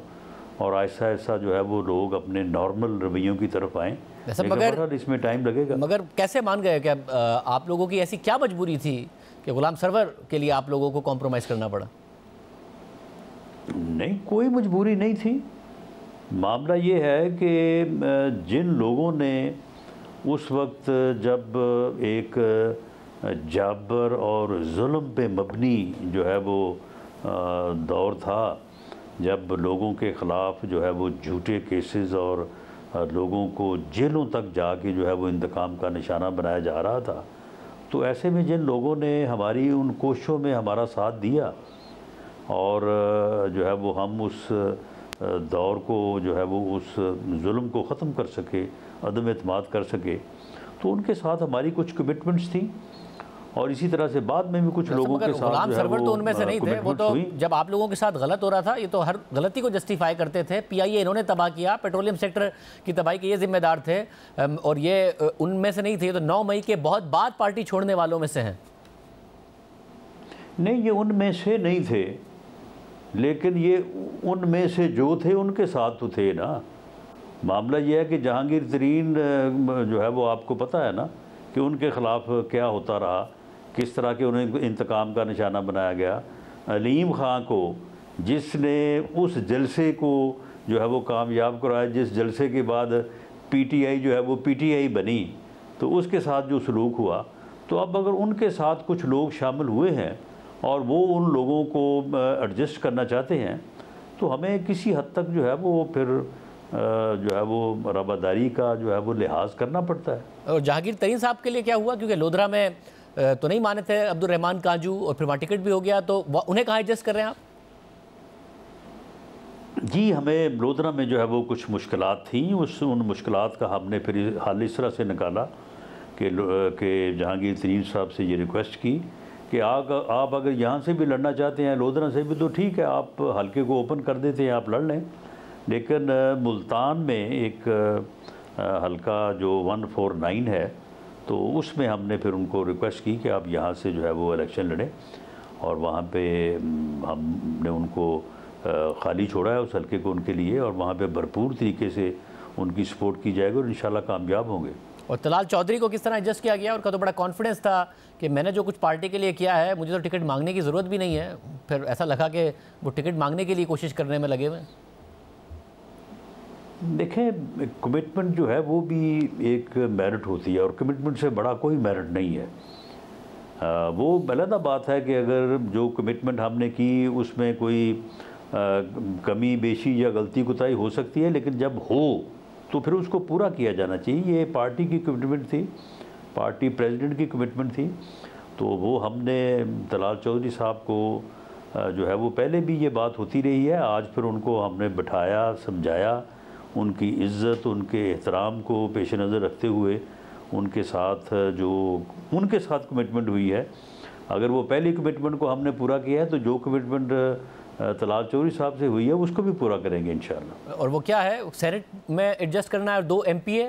और आहिस्ता आहिस्ता जो है वो लोग अपने नॉर्मल रवैयों की तरफ आएँ। मगर इसमें टाइम लगेगा। मगर कैसे मान गए कि आप लोगों की ऐसी क्या मजबूरी थी कि गुलाम सरवर के लिए आप लोगों को कॉम्प्रोमाइज़ करना पड़ा? नहीं, कोई मजबूरी नहीं थी। मामला ये है कि जिन लोगों ने उस वक्त जब एक जाबर और जुल्म पे मबनी जो है वो दौर था, जब लोगों के ख़िलाफ़ जो है वो झूठे केसेस और लोगों को जेलों तक जाके जो है वो इंतकाम का निशाना बनाया जा रहा था, तो ऐसे में जिन लोगों ने हमारी उन कोशिशों में हमारा साथ दिया और जो है वो हम उस दौर को जो है वो उस जुल्म को ख़त्म कर सके, अदम एतमाद कर सके, तो उनके साथ हमारी कुछ कमिटमेंट्स थी। और इसी तरह से बाद में भी कुछ लोगों के साथ गुलाम सरवर तो उनमें से नहीं थे। वो तो जब आप लोगों के साथ गलत हो रहा था, ये तो हर गलती को जस्टिफाई करते थे। पीआईए इन्होंने तबाह किया, पेट्रोलियम सेक्टर की तबाही के ये जिम्मेदार थे, और ये उनमें से नहीं थे। तो 9 मई के बहुत बाद पार्टी छोड़ने वालों में से हैं। नहीं, ये उनमें से नहीं थे, लेकिन ये उनमें से जो थे उनके साथ तो थे ना। मामला ये है कि जहांगीर तरीन जो है वो आपको पता है ना कि उनके ख़िलाफ़ क्या होता रहा, किस तरह के उन्हें इंतकाम का निशाना बनाया गया। अलीम ख़ान को, जिसने उस जलसे को जो है वो कामयाब कराया, जिस जलसे के बाद पीटीआई जो है वो पीटीआई बनी, तो उसके साथ जो सलूक हुआ, तो अब अगर उनके साथ कुछ लोग शामिल हुए हैं और वो उन लोगों को एडजस्ट करना चाहते हैं, तो हमें किसी हद तक जो है वो फिर जो है वो रवादारी का जो है वो लिहाज करना पड़ता है। और जहांगीर तरीन साहब के लिए क्या हुआ? क्योंकि लोधरा में तो नहीं माने थे अब्दुल रहमान काजू, और फिर वहाँ टिकट भी हो गया, तो उन्हें कहाँ एडजस्ट कर रहे हैं आप? जी, हमें लोधरा में जो है वो कुछ मुश्किलात थी। उन मुश्किलात का हमने फिर हाल इस तरह से निकाला कि जहांगीर तरीन साहब से ये रिक्वेस्ट की कि आप अगर यहाँ से भी लड़ना चाहते हैं, लोधरा से भी, तो ठीक है, आप हल्के को ओपन कर देते हैं, आप लड़ लें। लेकिन मुल्तान में एक हल्का जो 149 है, तो उसमें हमने फिर उनको रिक्वेस्ट की कि आप यहाँ से जो है वो इलेक्शन लड़ें, और वहाँ पे हमने उनको खाली छोड़ा है उस हल्के को उनके लिए, और वहाँ पे भरपूर तरीके से उनकी सपोर्ट की जाएगी और इंशाल्लाह कामयाब होंगे। और तलाल चौधरी को किस तरह एडजस्ट किया गया? उनका तो बड़ा कॉन्फिडेंस था कि मैंने जो कुछ पार्टी के लिए किया है, मुझे तो टिकट मांगने की ज़रूरत भी नहीं है। फिर ऐसा लगा कि वो टिकट मांगने के लिए कोशिश करने में लगे हुए। देखें, कमिटमेंट जो है वो भी एक मेरिट होती है, और कमिटमेंट से बड़ा कोई मेरिट नहीं है। वो अलग बात है कि अगर जो कमिटमेंट हमने की उसमें कोई कमी बेशी या गलती कोताही हो सकती है, लेकिन जब हो तो फिर उसको पूरा किया जाना चाहिए। ये पार्टी की कमिटमेंट थी, पार्टी प्रेसिडेंट की कमिटमेंट थी, तो वो हमने तलाल चौधरी साहब को जो है वो पहले भी ये बात होती रही है, आज फिर उनको हमने बिठाया, समझाया, उनकी इज़्ज़त, उनके एहतराम को पेश नज़र रखते हुए उनके साथ जो उनके साथ कमिटमेंट हुई है, अगर वो पहली कमिटमेंट को हमने पूरा किया है, तो जो कमिटमेंट तलाल चौधरी साहब से हुई है उसको भी पूरा करेंगे इंशाअल्लाह। और वो क्या है? सेनेट में एडजस्ट करना है और 2 MPA?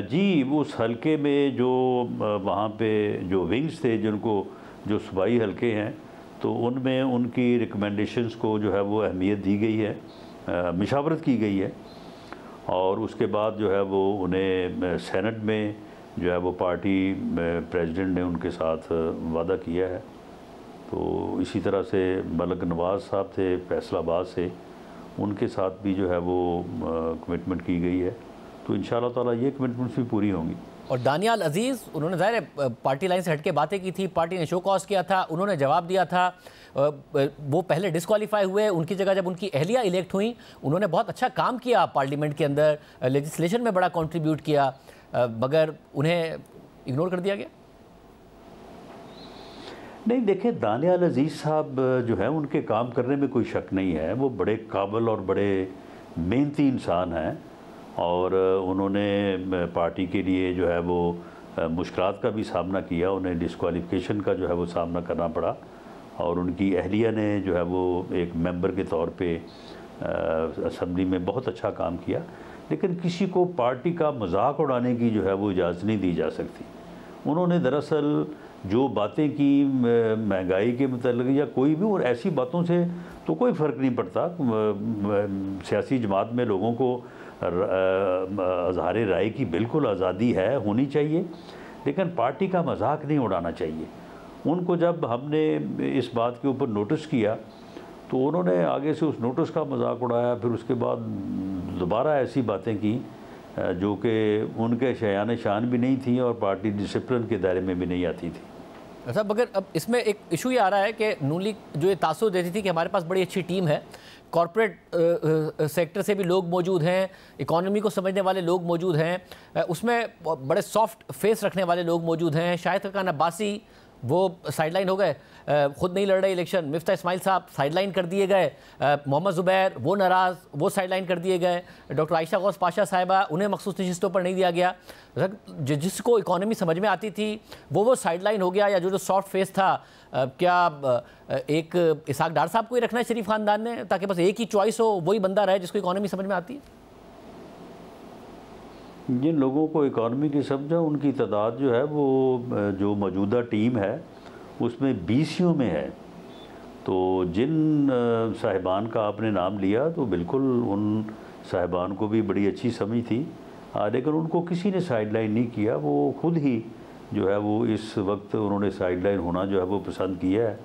जी, उस हलके में जो वहाँ पे जो विंग्स थे, जिनको जो सूबाई हलके हैं, तो उनमें उनकी रिकमेंडेशंस को जो है वो अहमियत दी गई है, मशावरत की गई है, और उसके बाद जो है वो उन्हें सेनेट में जो है वो पार्टी प्रेसिडेंट ने उनके साथ वादा किया है। तो इसी तरह से मलक नवाज़ साहब थे फैसलाबाद से, उनके साथ भी जो है वो कमिटमेंट की गई है, तो इंशाअल्लाह ताला ये कमिटमेंट्स भी पूरी होंगी। और दानियाल अजीज़, उन्होंने ज़ाहिर पार्टी लाइन से हट के बातें की थी, पार्टी ने शो कॉज किया था, उन्होंने जवाब दिया था, वो पहले डिस्क्वालीफाई हुए, उनकी जगह जब उनकी अहलिया इलेक्ट हुई, उन्होंने बहुत अच्छा काम किया पार्लियामेंट के अंदर, लेजिस्लेशन में बड़ा कंट्रीब्यूट किया, मगर उन्हें इग्नोर कर दिया गया। नहीं, देखें, दानियाल अजीज़ साहब जो है उनके काम करने में कोई शक नहीं है, वो बड़े काबिल और बड़े मेहनती इंसान हैं, और उन्होंने पार्टी के लिए जो है वो मुश्किलात का भी सामना किया, उन्हें डिस्क्वालिफिकेशन का जो है वो सामना करना पड़ा, और उनकी अहलिया ने जो है वो एक मेंबर के तौर पे असम्बली में बहुत अच्छा काम किया। लेकिन किसी को पार्टी का मजाक उड़ाने की जो है वो इजाज़त नहीं दी जा सकती। उन्होंने दरअसल जो बातें की महंगाई के मतलब या कोई भी और ऐसी बातों से तो कोई फ़र्क नहीं पड़ता। सियासी जमात में लोगों को इज़हार राय की बिल्कुल आज़ादी है, होनी चाहिए, लेकिन पार्टी का मजाक नहीं उड़ाना चाहिए। उनको जब हमने इस बात के ऊपर नोटिस किया तो उन्होंने आगे से उस नोटिस का मजाक उड़ाया, फिर उसके बाद दोबारा ऐसी बातें की जो कि उनके शयान शान भी नहीं थी और पार्टी डिसिप्लिन के दायरे में भी नहीं आती थी। अच्छा, मगर अब इसमें एक इशू ये आ रहा है कि नून लीग जो ये तासुर देती थी कि हमारे पास बड़ी अच्छी टीम है, कॉर्पोरेट सेक्टर से भी लोग मौजूद हैं, इकोनॉमी को समझने वाले लोग मौजूद हैं, उसमें बड़े सॉफ्ट फेस रखने वाले लोग मौजूद हैं। शाहिद खान अब्बासी वो साइडलाइन हो गए, खुद नहीं लड़ रहे इलेक्शन। मिफ्ता इस्माइल साहब साइडलाइन कर दिए गए, मोहम्मद ज़ुबैर वो नाराज़, वो साइडलाइन कर दिए गए। डॉक्टर आयशा गौस पाशा साहिबा, उन्हें मखसूस नशिस्तों पर नहीं दिया गया। जिसको इकोनॉमी समझ में आती थी वो साइडलाइन हो गया, या जो सॉफ्ट फेस था, क्या एक इसहाक डार साहब को ही रखना है शरीफ खानदान ने, ताकि बस एक ही चॉइस हो, वही बंदा रहे जिसको इकोनॉमी समझ में आती है? जिन लोगों को इकॉनमी की समझ है उनकी तादाद जो है वो जो मौजूदा टीम है उसमें 20 में है। तो जिन साहिबान का आपने नाम लिया तो बिल्कुल उन साहिबान को भी बड़ी अच्छी समझ थी, लेकिन उनको किसी ने साइडलाइन नहीं किया। वो खुद ही जो है वो इस वक्त उन्होंने साइडलाइन होना जो है वो पसंद किया है,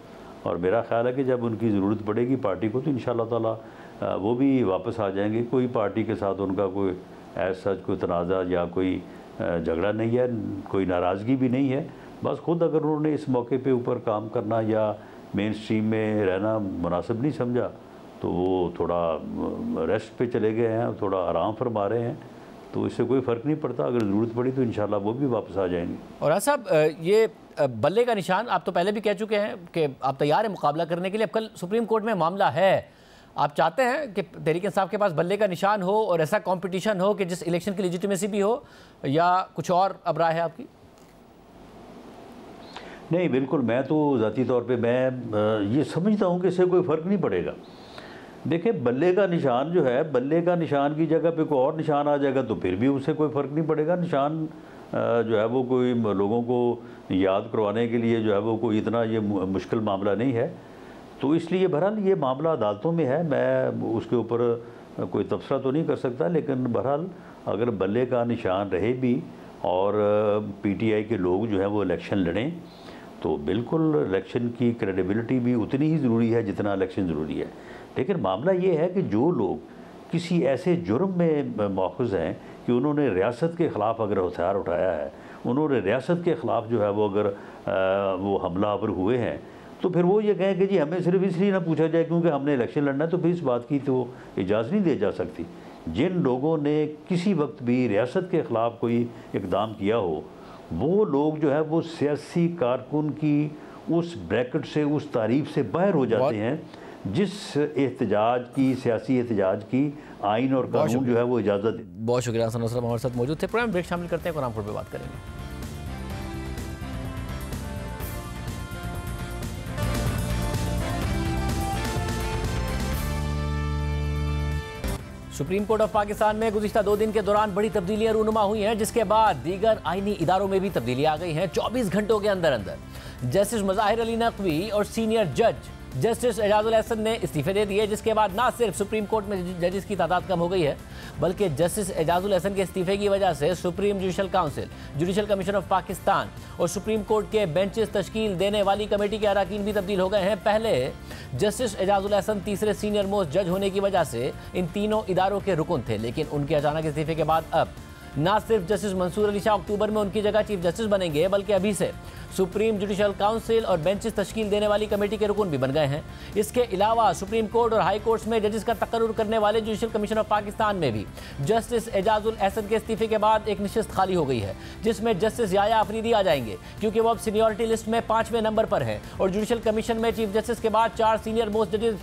और मेरा ख्याल है कि जब उनकी ज़रूरत पड़ेगी पार्टी को तो इंशाअल्लाह ताला वो भी वापस आ जाएंगे। कोई पार्टी के साथ उनका कोई ऐसा कोई तनाज़ा या कोई झगड़ा नहीं है, कोई नाराज़गी भी नहीं है। बस खुद अगर उन्होंने इस मौके पे ऊपर काम करना या मेन स्ट्रीम में रहना मुनासिब नहीं समझा तो वो थोड़ा रेस्ट पे चले गए हैं, थोड़ा आराम फरमा रहे हैं, तो इससे कोई फ़र्क नहीं पड़ता। अगर ज़रूरत पड़ी तो इंशाल्लाह वो भी वापस आ जाएंगे। और साहब, ये बल्ले का निशान आप तो पहले भी कह चुके हैं कि आप तैयार हैं मुकाबला करने के लिए। अब कल सुप्रीम कोर्ट में मामला है, आप चाहते हैं कि तहरीक इंसाफ के पास बल्ले का निशान हो और ऐसा कंपटीशन हो कि जिस इलेक्शन की लेजिटिमेसी भी हो, या कुछ और अब राय है आपकी? नहीं, बिल्कुल, मैं तो ज़ाती तौर पे मैं ये समझता हूँ कि इससे कोई फ़र्क नहीं पड़ेगा। देखिए, बल्ले का निशान जो है, बल्ले का निशान की जगह पे कोई और निशान आ जाएगा तो फिर भी उससे कोई फ़र्क नहीं पड़ेगा। निशान जो है वो कोई लोगों को याद करवाने के लिए जो है वो कोई इतना ये मुश्किल मामला नहीं है। तो इसलिए बहरहाल ये मामला अदालतों में है, मैं उसके ऊपर कोई तबसरा तो नहीं कर सकता, लेकिन बहरहाल अगर बल्ले का निशान रहे भी और पीटीआई के लोग जो हैं वो इलेक्शन लड़ें तो बिल्कुल इलेक्शन की क्रेडिबिलिटी भी उतनी ही ज़रूरी है जितना इलेक्शन ज़रूरी है। लेकिन मामला ये है कि जो लोग किसी ऐसे जुर्म में मौखूज़ हैं कि उन्होंने रियासत के ख़िलाफ़ अगर हथियार उठाया है, उन्होंने रियासत के ख़िलाफ़ जो है वो अगर वो हमलावर हुए हैं, तो फिर वो ये कहें कि जी हमें सिर्फ इसलिए ना पूछा जाए क्योंकि हमने इलेक्शन लड़ना है, तो फिर इस बात की तो इजाज़त नहीं दी जा सकती। जिन लोगों ने किसी वक्त भी रियासत के ख़िलाफ़ कोई इक़दाम किया हो, वो लोग जो है वो सियासी कारकुन की उस ब्रैकेट से, उस तारीफ़ से बाहर हो जाते हैं जिस एहतजाज की, सियासी एहतजाज की आइन और कानून जो है वो इजाज़त। बहुत शुक्रिया हसन नसरत हमारे साथ मौजूद थे। प्रोग्राम ब्रेक शामिल करते हैं, कुरान पर बात करेंगे। सुप्रीम कोर्ट ऑफ पाकिस्तान में गुज़िश्ता 2 दिन के दौरान बड़ी तब्दीलियां रूनुमा हुई हैं, जिसके बाद दीगर आईनी इदारों में भी तब्दीली आ गई हैं। 24 घंटों के अंदर अंदर जस्टिस मज़ाहिर अली नकवी और सीनियर जज जस्टिस एजाजुल एहसन ने इस्तीफे दे दिए, जिसके बाद ना सिर्फ सुप्रीम कोर्ट में जजेस की तादाद कम हो गई है, बल्कि जस्टिस एजाजुल एहसन के इस्तीफे की वजह से supreme judicial council, judicial commission of Pakistan और सुप्रीम कोर्ट के बेंचेस तश्कील देने वाली कमेटी के अरकान भी तब्दील हो गए हैं। पहले जस्टिस एजाजुल एहसन तीसरे सीनियर मोस्ट जज होने की वजह से इन तीनों इदारों के रुकन थे, लेकिन उनके अचानक इस्तीफे के बाद अब ना सिर्फ जस्टिस मंसूर अली शाह अक्टूबर में उनकी जगह चीफ जस्टिस बनेंगे, बल्कि अभी से सुप्रीम जुडिशल काउंसिल और बेंचेस तश्कील देने वाली कमेटी के रुकन भी बन गए हैं। इसके अलावा सुप्रीम कोर्ट और हाई कोर्ट्स में जजेस का तकर्रुर करने वाले जुडिशल कमीशन ऑफ पाकिस्तान में भी जस्टिस एजाजुल एहसन के इस्तीफे के बाद एक नशिस्त खाली हो गई है, जिसमें जस्टिस याया अफरीदी आ जाएंगे, क्योंकि वो अब सीनियरिटी लिस्ट में 5वें नंबर पर है और जुडिशल कमीशन में चीफ जस्टिस के बाद 4 सीनियर मोस्ट जजेस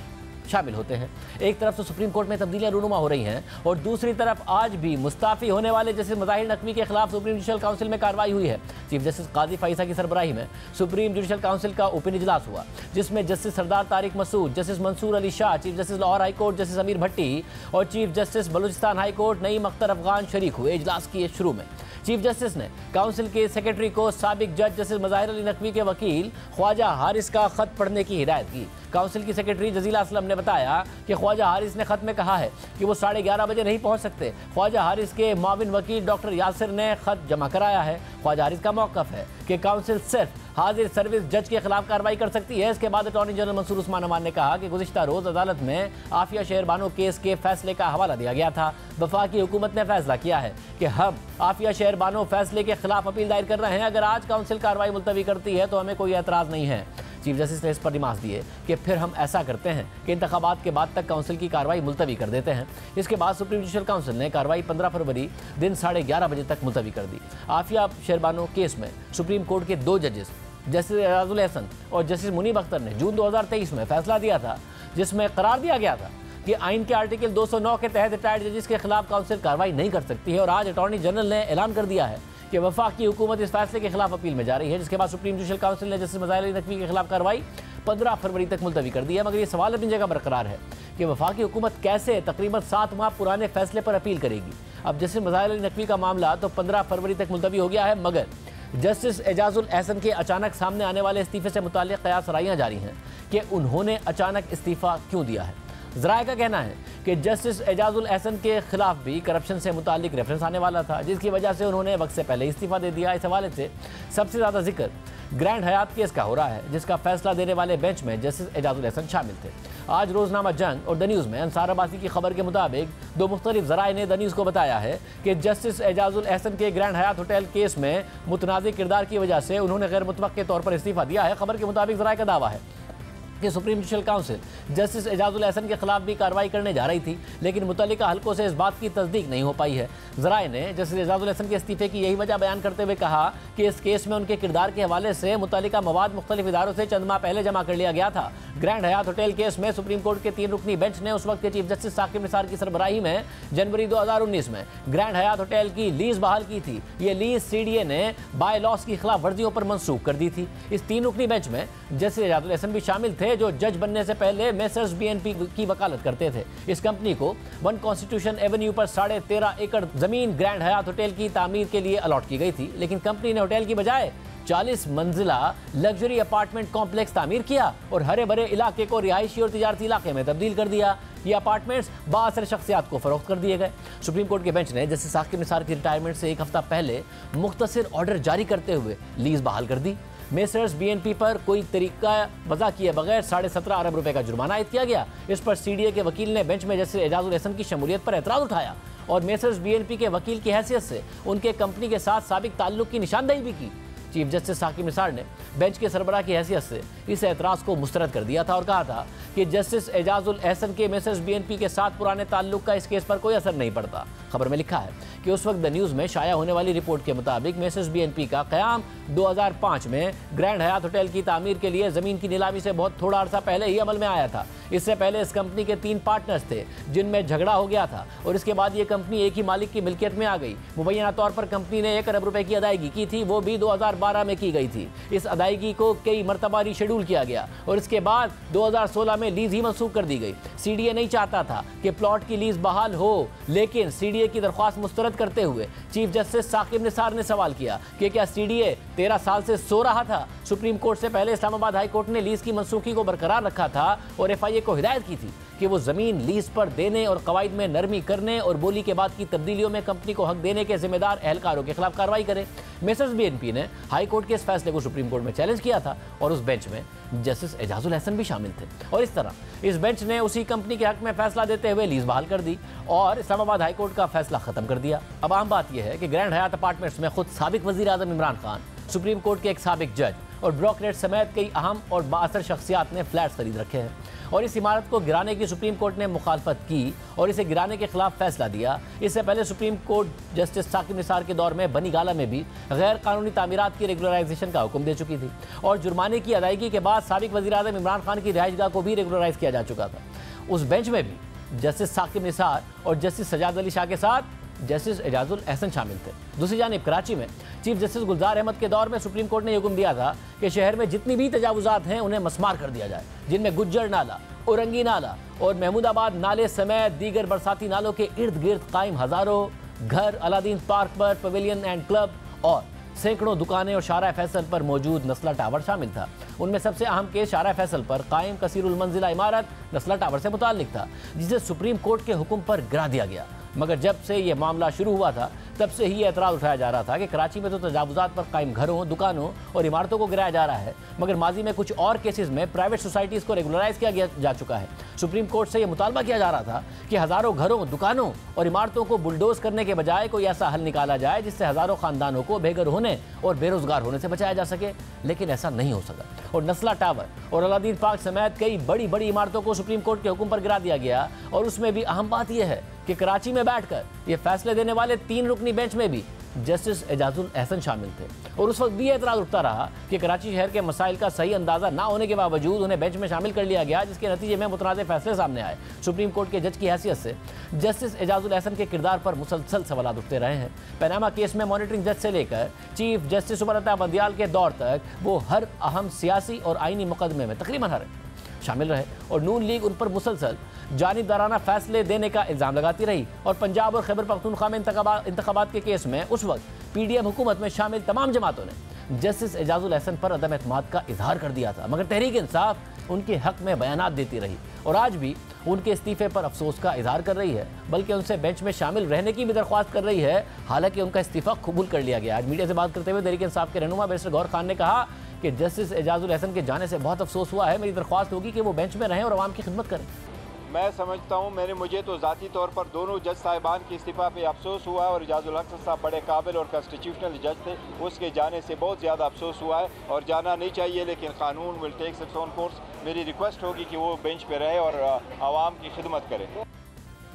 शामिल होते हैं। एक तरफ तो सुप्रीम कोर्ट में तब्दीलियां रूनुमा हो रही हैं और दूसरी तरफ आज भी मुस्ताफी होने वाले जस्टिस मज़ाहिर नकवी के खिलाफ सुप्रीम जुडिशल काउंसिल में कार्रवाई हुई है। चीफ जस्टिस काजी फईसा की सरबराही में सुप्रीम जुडिशल काउंसिल का ओपन इजलास हुआ, जिसमें justice Sardar Tariq Masood, justice Mansoor Ali Shah, chief justice Lahore high court justice Amir Bhatti और chief justice Balochistan high court Naeem Akhtar Afghan शरीक हुए। इजलास के शुरू में चीफ जस्टिस ने काउंसिल के सेक्रेटरी को साबिक जज जस्टिस मज़ाहिर अली नकवी के वकील ख्वाजा हारिस का खत पढ़ने की हिदायत की। काउंसिल की सेक्रेटरी जजीला असलम ने बताया कि ख्वाजा हारिस ने खत में कहा है कि वो 11:30 बजे नहीं पहुंच सकते। ख्वाजा हारिस के माविन वकील डॉक्टर यासिर ने खत जमा कराया है। ख्वाजा हारिस का मौक़िफ़ है कि काउंसिल सिर्फ हाजिर सर्विस जज के खिलाफ कार्रवाई कर सकती है। इसके बाद अटॉर्नी जनरल मंसूर उस्मान अमान ने कहा कि गुज़िश्ता रोज़ अदालत में आफिया शहर बानो केस के फैसले का हवाला दिया गया था। वफाकी हुकूमत ने फैसला किया है कि हम आफिया शहर बानो फैसले के खिलाफ अपील दायर कर रहे हैं। अगर आज काउंसिल कार्रवाई मुलतवी करती है तो हमें कोई एतराज़ नहीं है। चीफ जस्टिस ने इस पर रिमार्क्स दिए कि फिर हम ऐसा करते हैं कि इंतखाबात के बाद तक काउंसिल की कार्रवाई मुलतवी कर देते हैं। इसके बाद सुप्रीम जुडिशल काउंसिल ने कार्रवाई 15 फरवरी दिन 11:30 बजे तक मुलतवी कर दी। आफिया शहरबानो केस में सुप्रीम कोर्ट के 2 जजेस जस्टिस एजाजुल एहसन और जस्टिस मुनीब अख्तर ने जून 2023 में फैसला दिया था, जिसमें करार दिया गया था कि आइन के आर्टिकल 209 के तहत रिटायर्ड जजेस के खिलाफ काउंसिल कार्रवाई नहीं कर सकती है। और आज अटॉर्नी जनरल ने ऐलान कर दिया है कि वफाकी हुकूमत इस फैसले के खिलाफ अपील में जा रही है, जिसके बाद सुप्रीम जुडिशल काउंसिल ने जस्टिस मज़ाहिर अली नकवी के खिलाफ कार्रवाई 15 फरवरी तक मुलतवी कर दी है। मगर ये सवाल अपनी जगह बरकरार है कि वफाकी हुकूमत कैसे तकरीबन 7 माह पुराने फैसले पर अपील करेगी। अब जस्टिस मज़ाहिर अली नकवी का मामला तो 15 फरवरी तक मुलतवी हो गया है, मगर जस्टिस एजाजुल एहसन के अचानक सामने आने वाले इस्तीफे से मुताल्लिक़ क़यास-राइयां जारी हैं कि उन्होंने अचानक इस्तीफ़ा क्यों दिया है। ज़राए का कहना है कि जस्टिस एजाजुल एहसन के खिलाफ भी करप्शन से मुताल्लिक़ रेफरेंस आने वाला था, जिसकी वजह से उन्होंने वक्त से पहले इस्तीफ़ा दे दिया। इस हवाले से सबसे ज़्यादा जिक्र ग्रैंड हयात केस का हो रहा है, जिसका फैसला देने वाले बेंच में जस्टिस एजाजुल एहसन शामिल थे। आज रोजनामा जंग और द न्यूज़ में अंसार अब्बासी की खबर के मुताबिक 2 मुख्तलिफ ज़राए ने द न्यूज़ को बताया है कि जस्टिस एजाजुल एहसन के ग्रैंड हयात होटल केस में मुतनाज़ किरदार की वजह से उन्होंने गैर मुतवक्के तौर पर इस्तीफ़ा दिया है। खबर के मुताबिक ज़राए का दावा है कि supreme judicial council justice Ejazul Ahsan के खिलाफ भी कार्रवाई करने जा रही थी, लेकिन मुतल्लिका हल्कों से इस बात की तस्दीक नहीं हो पाई है। ज़राए ने जस्टिस एजाजुल एहसन के इस्तीफे की यही वजह बयान करते हुए कहा कि इस केस में उनके किरदार के हवाले से मुतल्लिका मवाद मुख्तलिफ इदारों से चंद माह पहले जमा कर लिया गया था। ग्रैंड हयात होटल केस में सुप्रीम कोर्ट के 3 रुकनी बेंच ने उस वक्त के चीफ जस्टिस साकिब निसार की सरबराही में जनवरी 2019 में ग्रैंड हयात होटल की लीज बहाल की थी। ये लीज सीडीए ने बाय लॉस की खिलाफ वर्जियों पर मंसूख कर दी थी। इस 3 रुकनी बेंच में जस्टिस एजाजुल एहसन भी शामिल थे, जो जज बनने से पहले मेसर्स बीएनपी की वकालत करते थे। इस कंपनी को 1 कॉन्स्टिट्यूशन एवेन्यू पर 13.5 एकड़ जमीन ग्रैंड हयात होटल की तामीर के लिए अलॉट की गई थी, लेकिन कंपनी ने होटल की बजाय 40 मंजिला लग्जरी अपार्टमेंट कॉम्प्लेक्स तामीर किया और हरे भरे इलाके को रिहायशी और तिजारती इलाके में तब्दील कर दिया। ये अपार्टमेंट्स बाअसर शख्सियात को फरोख्त कर दिए गए। सुप्रीम कोर्ट के बेंच ने जस्टिस साकिब निसार की रिटायरमेंट से 1 हफ्ता पहले मुख्तसर ऑर्डर जारी करते हुए लीज बहाल कर दी। मेसर्स बीएनपी पर कोई तरीका वजह किए बगैर 17.5 अरब रुपए का जुर्माना आयद किया गया। इस पर सीडीए के वकील ने बेंच में जस्टिस एजाजुल एहसन की शमूलियत पर एतराज़ उठाया और मेसर्स बीएनपी के वकील की हैसियत से उनके कंपनी के साथ साबिक ताल्लुक की निशानदेही भी की। चीफ जस्टिस साकिब निसार ने बेंच के सरबराह की हैसियत से इस एतराज़ को मुस्तरद कर दिया था और कहा था कि जस्टिस एजाजुल एहसन के मेसर्स बीएनपी के साथ पुराने ताल्लुक का इस केस पर कोई असर नहीं पड़ता। खबर में लिखा है कि उस वक्त द न्यूज़ में शाया होने वाली रिपोर्ट के मुताबिक मेसर्स बीएनपी का क़याम 2005 में ग्रैंड हयात होटल की तामीर के लिए ज़मीन की नीलामी से बहुत थोड़ा अर्सा पहले ही अमल में आया था। इससे पहले इस कंपनी के 3 पार्टनर्स थे, जिनमें झगड़ा हो गया था और इसके बाद ये कंपनी एक ही मालिक की मिल्कियत में आ गई। मुबैना तौर पर कंपनी ने 1 अरब रुपए की अदायगी की थी, वो भी 2012 में की गई थी। इस अदायगी को कई मरतबा रीशेड्यूल किया गया और इसके बाद 2016 में लीज ही मंसूख कर दी गई। सीडीए नहीं चाहता था कि प्लॉट की लीज बहाल हो, लेकिन सीडीए की दरख्वास्त मुस्तरद करते हुए चीफ जस्टिस साकिब निसार ने सवाल किया कि क्या सीडीए 13 साल से सो रहा था। सुप्रीम कोर्ट से पहले इस्लामाबाद हाई कोर्ट ने लीज की मंसूखी को बरकरार रखा था और एफआईए को हिदायत की थी कि वो जमीन लीज पर देने और कवायद में नरमी करने और बोली के बाद की तब्दीलियों में कंपनी को हक देने के जिम्मेदार एहलकारों के खिलाफ कार्रवाई करे। मेसर्स बीएनपी ने हाई कोर्ट के इस फैसले को सुप्रीम कोर्ट में चैलेंज किया था और उस बेंच में जस्टिस एजाजुल एहसन भी शामिल थे और इस तरह इस बेंच ने उसी कंपनी के हक में फैसला देते हुए लीज बहाल कर दी और इस्लामाबाद हाई कोर्ट का फैसला खत्म कर दिया। अब आम बात यह है कि ग्रैंड हयात अपार्टमेंट्स में खुद साबिक वज़ीर आज़म इमरान खान, सुप्रीम कोर्ट के एक साबिक जज और ब्रोकरेट समेत कई अहम और बाअसर शख्सियात ने फ्लैट्स खरीद रखे हैं और इस इमारत को गिराने की सुप्रीम कोर्ट ने मुखालफत की और इसे गिराने के खिलाफ फैसला दिया। इससे पहले supreme court justice Saqib Nisar के दौर में बनी गाला में भी गैर कानूनी तामीरात की रेगुलराइजेशन का हुक्म दे चुकी थी और जुर्माने की अदायगी के बाद साबिक वज़ीर आज़म इमरान खान की रिहाइशगाह को भी रेगुलराइज किया जा चुका था। उस बेंच में भी जस्टिस साकिब निसार और जस्टिस सजाद अली शाह के साथ जस्टिस एजाजुल एहसन शामिल थे। दूसरी जानिब कराची में चीफ जस्टिस गुलजार अहमद के दौर में सुप्रीम कोर्ट ने हुक्म दिया था कि शहर में जितनी भी तजावुजात हैं उन्हें मस्मार कर दिया जाए, जिनमें गुज्जर नाला, औरंगी नाला और महमूदाबाद नाले समेत दीगर बरसाती नालों के इर्द गिर्द कायम हजारों घर, अलादीन पार्क पर पवेलियन एंड क्लब और सैकड़ों दुकानें और शारा फैसल पर मौजूद नस्ला टावर शामिल था। उनमें सबसे अहम केस शारा फैसल पर कायम कसीरुल मंजिला इमारत नस्ला टावर से मुताल्लिक था, जिसे सुप्रीम कोर्ट के हुक्म पर गिरा दिया गया। मगर जब से ये मामला शुरू हुआ था तब से ही एतराज़ उठाया जा रहा था कि कराची में तो तजावुजात पर कायम घरों, दुकानों और इमारतों को गिराया जा रहा है, मगर माजी में कुछ और केसेस में प्राइवेट सोसाइटीज़ को रेगुलराइज किया जा चुका है। सुप्रीम कोर्ट से यह मुतालबा किया जा रहा था कि हज़ारों घरों, दुकानों और इमारतों को बुलडोज करने के बजाय कोई ऐसा हल निकाला जाए जिससे हज़ारों ख़ानदानों को बेघर होने और बेरोज़गार होने से बचाया जा सके, लेकिन ऐसा नहीं हो सका और नस्ला टावर और अलादीन पार्क समेत कई बड़ी बड़ी इमारतों को सुप्रीम कोर्ट के हुक्म पर गिरा दिया गया। और उसमें भी अहम बात यह है कि कराची में बैठकर ये फैसले देने वाले 3 रुकनी बेंच में भी जस्टिस एजाजुल एहसन शामिल थे और उस वक्त भी एतराज़ उठता रहा कि कराची शहर के मसाइल का सही अंदाज़ा ना होने के बावजूद उन्हें बेंच में शामिल कर लिया गया, जिसके नतीजे में मुतनाज़ फैसले सामने आए। सुप्रीम कोर्ट के जज की हैसियत से जस्टिस एजाजुल एहसन के किरदार पर मुसलसल सवाल उठते रहे हैं। पनामा केस में मॉनिटरिंग जज से लेकर चीफ जस्टिस उमर अता बंदियाल के दौर तक वो हर अहम सियासी और आइनी मुकदमे में तकरीबन हर शामिल रहे और नून लीग उन पर मुसलसल जानिबदाराना फैसले देने का इल्ज़ाम लगाती रही। और पंजाब और खैबर पख्तूनख्वा में इंतखाबात के केस में उस वक्त पीडीएम हुकूमत में शामिल तमाम जमातों ने जस्टिस एजाजुल एहसन पर अदम एतमाद का इजहार कर दिया था, मगर तहरीक इंसाफ उनके हक में बयानात देती रही और आज भी उनके इस्तीफे पर अफसोस का इजहार कर रही है, बल्कि उनसे बेंच में शामिल रहने की भी दरख्वास्त कर रही है। हालांकि उनका इस्तीफा कबूल कर लिया गया। आज मीडिया से बात करते हुए तहरीक इंसाफ के रहनुमा बैरिस्टर गौहर खान ने कहा कि जस्टिस एजाजुल एहसन के जाने से बहुत अफसोस हुआ है। मेरी दरख्वास्त होगी कि वो बेंच में रहें और आवाम की खिदमत करें। मैं समझता हूँ मुझे तो ज़ाती तौर पर दोनों जज साहिबान के इस्तीफ़ा पे अफसोस हुआ है और एजाजुल हसन साहब बड़े काबिल और कॉन्स्टिट्यूशनल जज थे, उसके जाने से बहुत ज़्यादा अफसोस हुआ है और जाना नहीं चाहिए, लेकिन कानून will take its own course. मेरी रिक्वेस्ट होगी कि वो बेंच पे रहे और आवाम की खिदमत करे।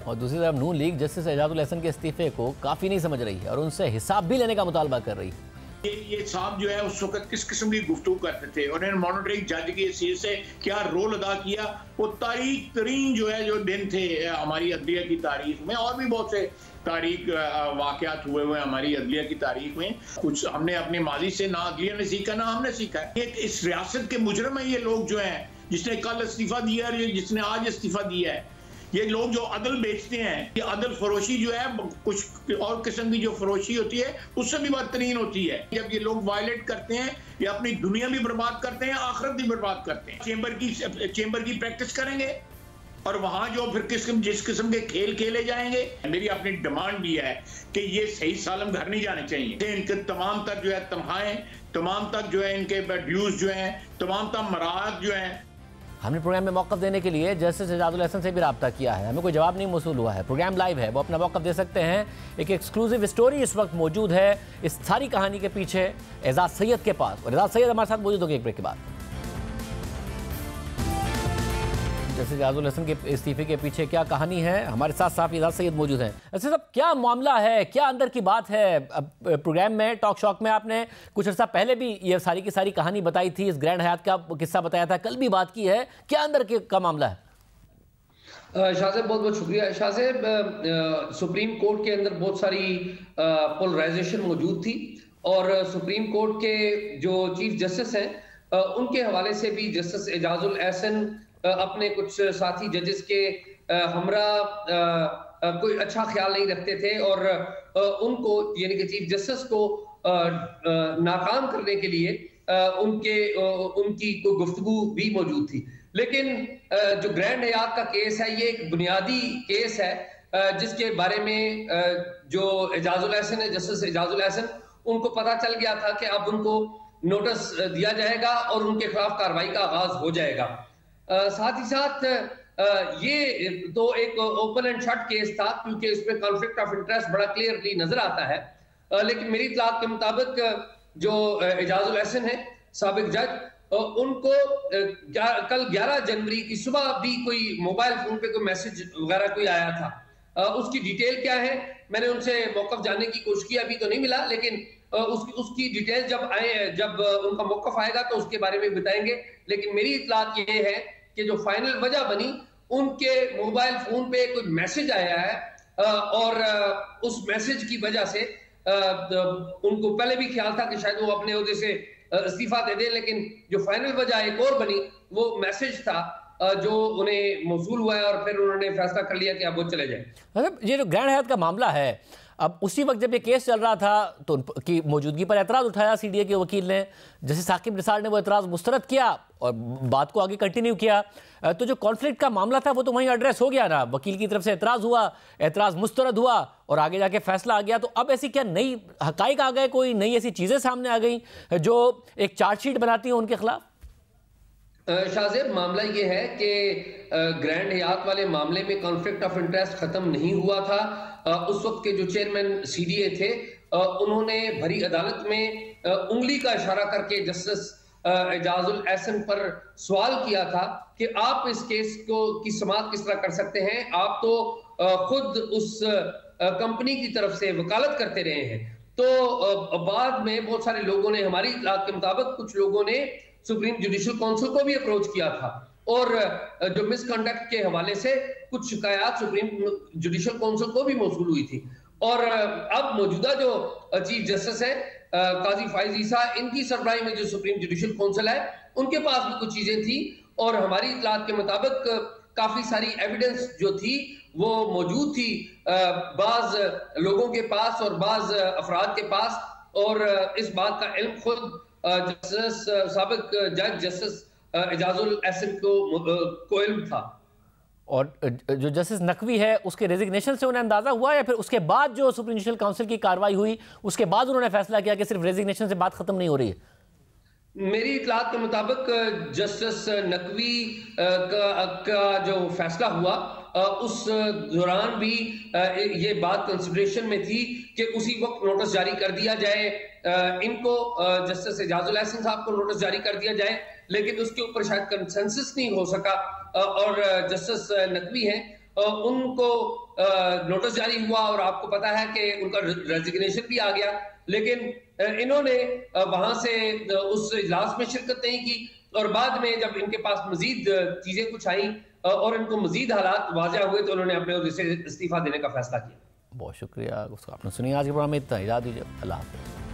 और दूसरी तरफ नून लीग जस्टिस एजाजुल एहसन के इस्तीफे को काफ़ी नहीं समझ रही है और उनसे हिसाब भी लेने का मुतालबा कर रही है। ये साहब जो है उस वक्त किस किस्म की गुफ्तगू करते थे और इन्होंने मॉनिटरिंग जज की हैसियत से क्या रोल अदा किया। वो तारीख तरीन जो है जो दिन थे हमारी अदलिया की तारीख में, और भी बहुत से तारीख वाक़यात हुए हुए हमारी अदलिया की तारीख में। कुछ हमने अपनी माजी से ना अदलिया ने सीखा ना हमने सीखा है। इस रियासत के मुजरम है ये लोग जो हैं, जिसने कल इस्तीफा दिया है, जिसने आज इस्तीफा दिया है। ये लोग जो अदल बेचते हैं, ये अदल फरोशी जो है कुछ और किस्म की जो फरोशी होती है उससे भी बदतरीन होती है। जब ये लोग वायलेट करते हैं, ये अपनी दुनिया भी बर्बाद करते हैं, आखिरत भी बर्बाद करते हैं। चेंबर की प्रैक्टिस करेंगे और वहां जो फिर जिस किस्म के खेल खेले जाएंगे। मेरी अपनी डिमांड भी है कि ये सही सालम घर नहीं जाने चाहिए। इनके तमाम तक जो है तनख्वाहें, तमाम तक जो है इनके ड्यूज जो है, तमाम तक मराहत जो है। हमने प्रोग्राम में मौक़िफ़ देने के लिए जस्टिस एजाजुल एहसन से भी रब्ता किया है, हमें कोई जवाब नहीं मौसूल हुआ है। प्रोग्राम लाइव है, वो अपना मौक़िफ़ दे सकते हैं। एक एक्सक्लूसिव स्टोरी इस वक्त मौजूद है इस सारी कहानी के पीछे एजाज सैयद के पास, और एजाज सैयद हमारे साथ मौजूद होंगे एक ब्रेक के बाद। जस्टिस एजाजुल एहसन के इस्तीफे के पीछे क्या कहानी है, हमारे साथ साहब एजाज सैयद मौजूद हैं। अच्छा साहब, क्या मामला है, क्या अंदर की बात है? प्रोग्राम में टॉक शॉक में आपने कुछ अर्सा पहले भी ये सारी की सारी कहानी बताई थी, इस ग्रैंड हयात का किस्सा बताया था, कल भी बात की है, क्या अंदर का मामला है? शाह साहब बहुत बहुत शुक्रिया। शाह साहब, सुप्रीम कोर्ट के अंदर बहुत सारी पोलराइजेशन मौजूद थी और सुप्रीम कोर्ट के जो चीफ जस्टिस हैं उनके हवाले से भी जस्टिस एजाजुल एहसन अपने कुछ साथी जजेस के हमरा कोई अच्छा ख्याल नहीं रखते थे और उनको यानी कि चीफ जस्टिस को नाकाम करने के लिए उनकी कोई गुफ्तगू भी मौजूद थी। लेकिन जो ग्रैंड हयात का केस है, ये एक बुनियादी केस है जिसके बारे में जो एजाजुल एहसन है, जस्टिस एजाजुल एहसन, उनको पता चल गया था कि अब उनको नोटिस दिया जाएगा और उनके खिलाफ कार्रवाई का आगाज हो जाएगा। साथ ही साथ ये तो एक ओपन एंड शट केस था क्योंकि इसमें कॉन्फ्लिक्ट ऑफ इंटरेस्ट बड़ा क्लियरली नजर आता है। लेकिन मेरी इत्तलात के मुताबिक जो एजाजुल एहसन है साबिक जज, उनको कल 11 जनवरी की सुबह भी कोई मोबाइल फोन पे कोई मैसेज वगैरह कोई आया था। उसकी डिटेल क्या है मैंने उनसे मौक़िफ़ जानने की कोशिश की, अभी तो नहीं मिला, लेकिन उसकी डिटेल जब उनका मौक़िफ़ आएगा तो उसके बारे में बताएंगे। लेकिन मेरी इत्तलात ये है कि जो फाइनल वजह बनी उनके मोबाइल फोन पे कोई मैसेज आया है और उस मैसेज की वजह से उनको पहले भी ख्याल था कि शायद वो अपने ओहदे से इस्तीफा दे दें, लेकिन जो फाइनल वजह एक और बनी वो मैसेज था जो उन्हें मौसूल हुआ है और फिर उन्होंने फैसला कर लिया कि अब वो चले जाए। मतलब ये जो ग्रैंड हयात का मामला है, अब उसी वक्त जब ये केस चल रहा था तो उनकी मौजूदगी पर एतराज़ उठाया सीडीए के वकील ने, जैसे साकिब निसार ने वो एतराज़ मुस्तरद किया और बात को आगे कंटिन्यू किया। तो जो कॉन्फ्लिक्ट का मामला था वो तो वहीं एड्रेस हो गया ना, वकील की तरफ से एतराज़ हुआ, एतराज़ मुस्तरद हुआ और आगे जाके फैसला आ गया। तो अब ऐसी क्या नई हकाइक आ गए, कोई नई ऐसी चीज़ें सामने आ गई जो एक चार्जशीट बनाती हैं उनके खिलाफ? शाहजेब, मामला ये है कि ग्रैंड हयात वाले मामले में कॉन्फ्लिक्ट ऑफ इंटरेस्ट खत्म नहीं हुआ था। उस वक्त के जो चेयरमैन सीडीए थे उन्होंने भरी अदालत में उंगली का इशारा करके जस्टिस एजाजुल एहसन पर सवाल किया था कि आप इस केस को की समाअत किस तरह कर सकते हैं, आप तो खुद उस कंपनी की तरफ से वकालत करते रहे हैं। तो बाद में बहुत सारे लोगों ने, हमारी इत्तलात के मुताबिक कुछ लोगों ने सुप्रीम जुडिशल काउंसिल को भी अप्रोच किया था और जो मिसकंडक्ट के हवाले से कुछ शिकायत सुप्रीम जुडिशल काउंसिल को भी मौसूल हुई थी। और अब मौजूदा जो चीफ जस्टिस है काजी फाइज ईसा, इनकी सरबराही में जो सुप्रीम जुडिशल काउंसिल है उनके पास भी कुछ चीजें थी और हमारी इत्तलात के मुताबिक काफी सारी एविडेंस जो थी वो मौजूद थी बाज लोगों के पास और बाज अफराद के पास, और इस बात का इल्म खुद जस्टिस साबिक जज जस्टिस एजाजुल एहसन को इल्म था। और जो जस्टिस नकवी है उसके रेजिग्नेशन से उन्हें अंदाजा हुआ या फिर उसके बाद जो सुप्रीम जुडिशल काउंसिल की कार्रवाई हुई उसके बाद उन्होंने फैसला किया कि सिर्फ रेजिग्नेशन से बात खत्म नहीं हो रही है? मेरी इत्तलात के मुताबिक जस्टिस नकवी का जो फैसला हुआ उस दौरान भी ये बात कंसिडरेशन में थी कि उसी वक्त नोटिस जारी कर दिया जाए, इनको जस्टिस एजाजुल एहसन साहब को नोटिस जारी कर दिया जाए, लेकिन उसके ऊपर शायद कंसेंसस नहीं हो सका और जस्टिस नकवी हैं उनको नोटिस जारी हुआ और आपको पता है कि उनका रेजिग्नेशन भी आ गया, लेकिन इन्होंने वहां से उस इजलास में शिरकत नहीं की और बाद में जब इनके पास मजीद चीजें कुछ आई और इनको मजीद हालात वाज़ेह हुए तो उन्होंने अपने ओहदे से इस्तीफा देने का फैसला किया। बहुत शुक्रिया, उसको आपने सुनी। आज के प्रोग्राम में इतना, इजाज़त दीजिए, अल्लाह हाफ़िज़।